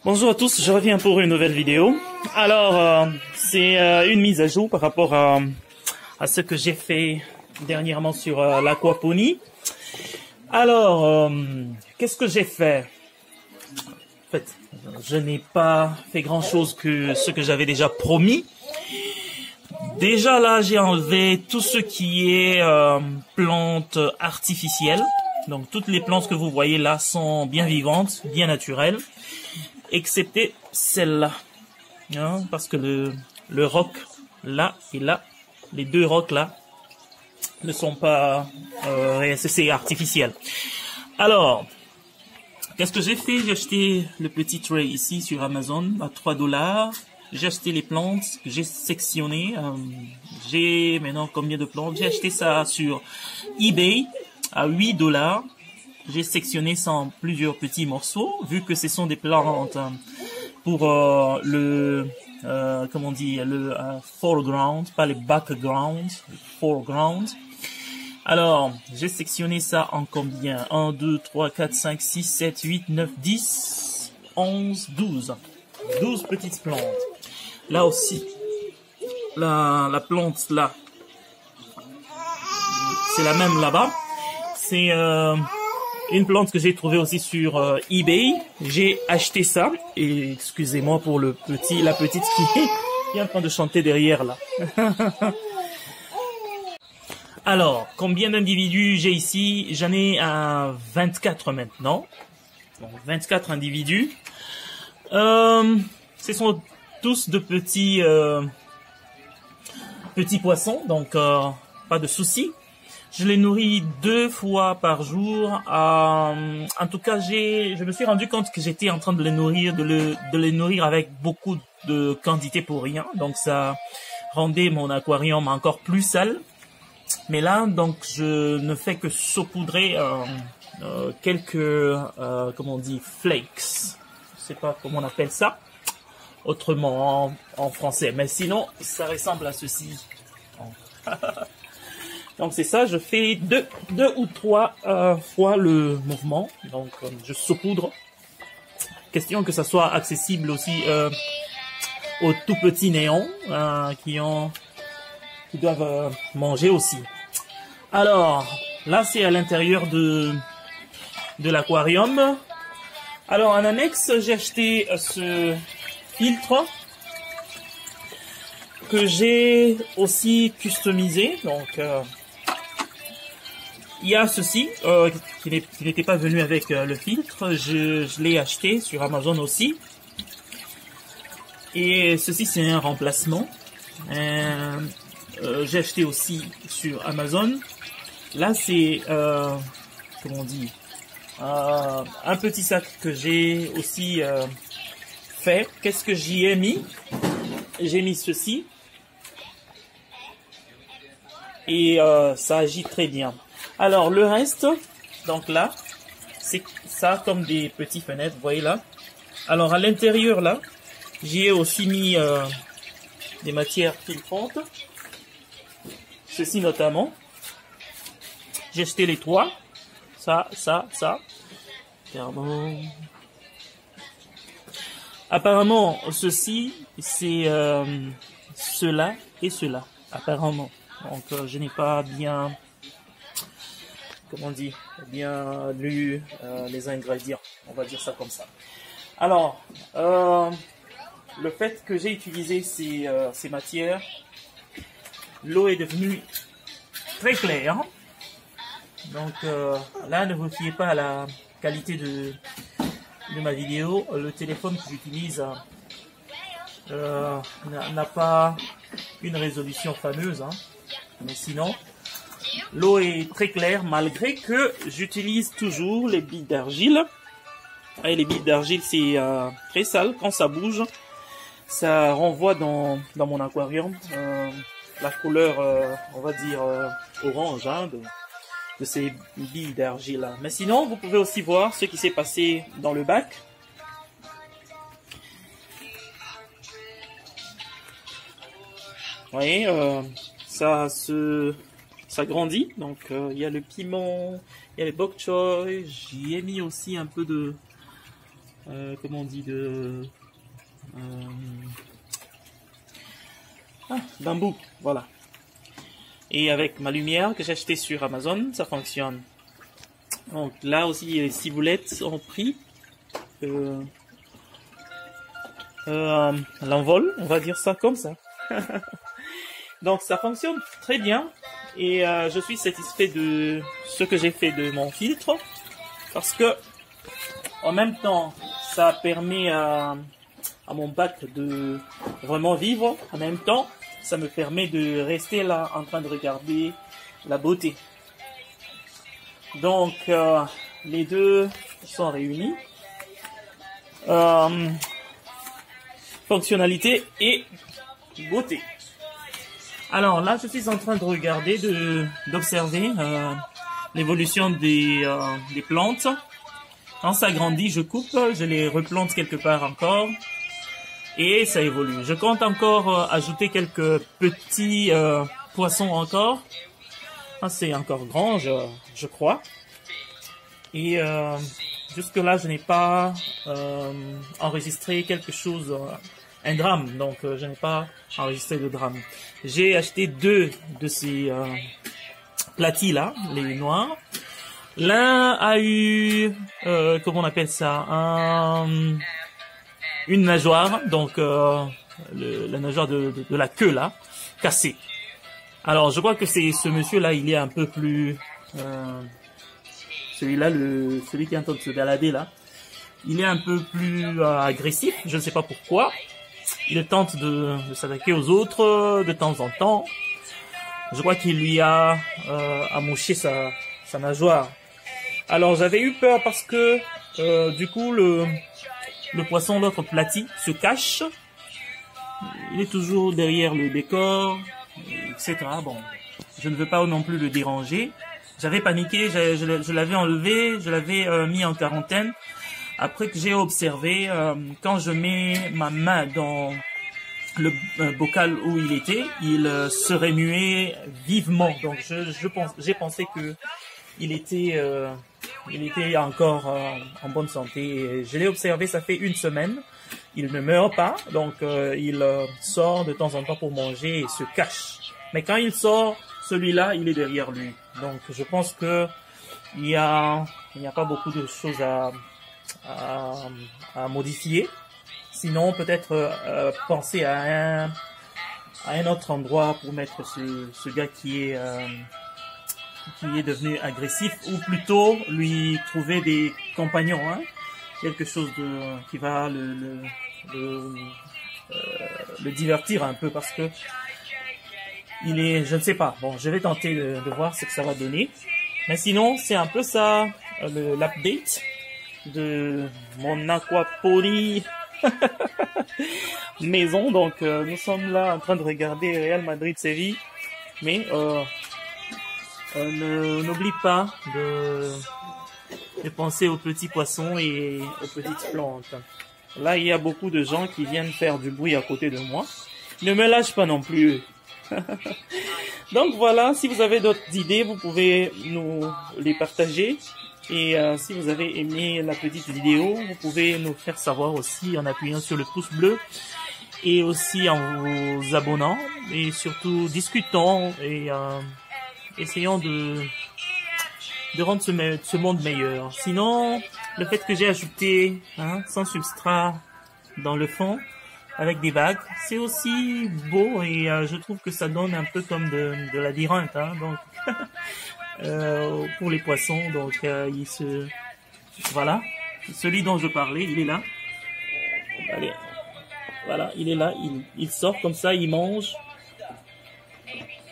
Bonjour à tous, je reviens pour une nouvelle vidéo. Alors, c'est une mise à jour par rapport à ce que j'ai fait dernièrement sur l'aquaponie. Alors, qu'est-ce que j'ai fait? En fait, je n'ai pas fait grand-chose que ce que j'avais déjà promis. Déjà là, j'ai enlevé tout ce qui est plantes artificielles. Donc, toutes les plantes que vous voyez là sont bien vivantes, bien naturelles. Excepté celle-là, hein, parce que le roc là et là, les deux rocs là, ne sont pas c'est artificiel. Alors, qu'est-ce que j'ai fait? J'ai acheté le petit tray ici sur Amazon à 3 $. J'ai acheté les plantes que j'ai sectionnées. J'ai maintenant combien de plantes? J'ai acheté ça sur eBay à 8 $. J'ai sectionné ça en plusieurs petits morceaux, vu que ce sont des plantes pour comment on dit, le foreground, pas le background, le foreground. Alors, j'ai sectionné ça en combien? 1, 2, 3, 4, 5, 6, 7, 8, 9, 10, 11, 12. 12 petites plantes. Là aussi, la plante là, c'est la même là-bas. C'est une plante que j'ai trouvée aussi sur eBay. J'ai acheté ça. Et excusez-moi pour la petite qui est en train de chanter derrière là. Alors, combien d'individus j'ai ici? J'en ai 24 maintenant. Donc 24 individus. Ce sont tous de petits poissons, donc pas de souci. Je les nourris 2 fois par jour. En tout cas, je me suis rendu compte que j'étais en train de les nourrir, de les nourrir avec beaucoup de quantité pour rien. Donc ça rendait mon aquarium encore plus sale. Mais là, donc je ne fais que saupoudrer quelques, comment on dit, flakes. Je sais pas comment on appelle ça autrement en français. Mais sinon, ça ressemble à ceci. Donc c'est ça, je fais deux ou 3 fois le mouvement. Donc je saupoudre. Question que ça soit accessible aussi aux tout petits néons qui doivent manger aussi. Alors là c'est à l'intérieur de l'aquarium. Alors en annexe j'ai acheté ce filtre que j'ai aussi customisé. Donc il y a ceci qui n'était pas venu avec le filtre. Je l'ai acheté sur Amazon aussi. Et ceci c'est un remplacement. J'ai acheté aussi sur Amazon. Là c'est comment on dit, un petit sac que j'ai aussi fait. Qu'est-ce que j'y ai mis? J'ai mis ceci. Et ça agit très bien. Alors le reste, donc là, c'est ça comme des petites fenêtres, vous voyez là. Alors à l'intérieur là, j'y ai aussi mis des matières filtrantes. Ceci notamment. J'ai acheté les 3. Ça. Apparemment, ceci, c'est cela et cela. Apparemment. Donc je n'ai pas bien, comment on dit, bien lu les ingrédients. On va dire ça comme ça. Alors, le fait que j'ai utilisé ces matières, l'eau est devenue très claire. Donc là, ne vous fiez pas à la qualité de ma vidéo. Le téléphone que j'utilise n'a pas une résolution fameuse, hein. Mais sinon, l'eau est très claire malgré que j'utilise toujours les billes d'argile. Et les billes d'argile, c'est très sale. Quand ça bouge, ça renvoie dans mon aquarium la couleur, on va dire, orange, hein, de ces billes d'argile. Mais sinon, vous pouvez aussi voir ce qui s'est passé dans le bac. Vous voyez, ça grandit. Donc il y a le piment, il y a le bok choy. J'y ai mis aussi un peu comment on dit, bambou, voilà. Et avec ma lumière que j'ai achetée sur Amazon, ça fonctionne. Donc là aussi, les ciboulettes ont pris l'envol, on va dire ça comme ça. Donc ça fonctionne très bien et je suis satisfait de ce que j'ai fait de mon filtre parce que en même temps, ça permet à mon bac de vraiment vivre. En même temps, ça me permet de rester là en train de regarder la beauté. Donc, les deux sont réunis. Fonctionnalité et beauté. Alors là, je suis en train de regarder, d'observer l'évolution des plantes. Quand ça grandit, je coupe, je les replante quelque part encore. Et ça évolue. Je compte encore ajouter quelques petits poissons encore. C'est encore grand, je crois. Et jusque-là, je n'ai pas enregistré quelque chose, un drame. Donc, je n'ai pas enregistré de drame. J'ai acheté 2 de ces platis-là, les noirs. L'un a eu, comment on appelle ça, une nageoire, donc la nageoire de la queue là, cassée. Alors je crois que c'est ce monsieur-là, il est un peu plus, celui-là, celui qui est en train de se balader là, il est un peu plus agressif. Je ne sais pas pourquoi. Il tente de s'attaquer aux autres de temps en temps. Je crois qu'il lui a amoché sa nageoire. Alors j'avais eu peur parce que du coup le poisson, l'autre plati, se cache. Il est toujours derrière le décor, etc. Bon, je ne veux pas non plus le déranger. J'avais paniqué, je l'avais enlevé, je l'avais mis en quarantaine. Après que j'ai observé, quand je mets ma main dans le bocal où il était, il se remuait vivement. Donc j'ai pensé que il était encore en bonne santé. Et je l'ai observé, ça fait 1 semaine. Il ne meurt pas, donc il sort de temps en temps pour manger et se cache. Mais quand il sort, celui-là, il est derrière lui. Donc je pense que il n'y a pas beaucoup de choses à modifier. Sinon, peut-être penser à un autre endroit pour mettre ce gars qui est devenu agressif, ou plutôt lui trouver des compagnons, hein, quelque chose qui va le divertir un peu, parce que je ne sais pas. Bon, je vais tenter de voir ce que ça va donner. Mais sinon, c'est un peu ça l'update de mon aquaponie maison. Donc nous sommes là en train de regarder Real Madrid-Séville, mais n'oublie pas de penser aux petits poissons et aux petites plantes. Là, il y a beaucoup de gens qui viennent faire du bruit à côté de moi. Ne me lâche pas non plus. Donc voilà, si vous avez d'autres idées, vous pouvez nous les partager. Et si vous avez aimé la petite vidéo, vous pouvez nous faire savoir aussi en appuyant sur le pouce bleu et aussi en vous abonnant. Et surtout, discutons et essayons de rendre ce monde meilleur. Sinon, le fait que j'ai ajouté sans substrat dans le fond avec des vagues, c'est aussi beau, et je trouve que ça donne un peu comme de la dirinte, donc pour les poissons. Donc voilà, celui dont je parlais, il est là. Allez, voilà, il est là, il sort comme ça, il mange.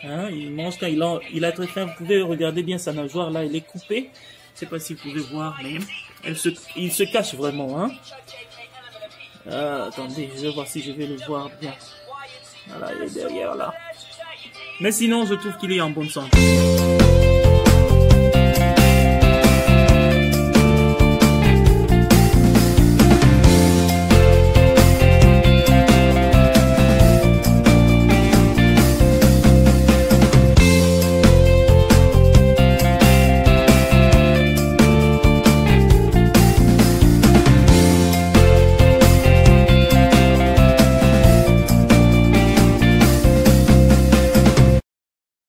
Il mange quand il a très faim. Vous pouvez regarder bien sa nageoire là, elle est coupée. Je sais pas si vous pouvez voir, mais il se cache vraiment. Attendez, je vais voir si je vais le voir bien. Voilà, il est derrière là. Mais sinon, je trouve qu'il est en bonne santé.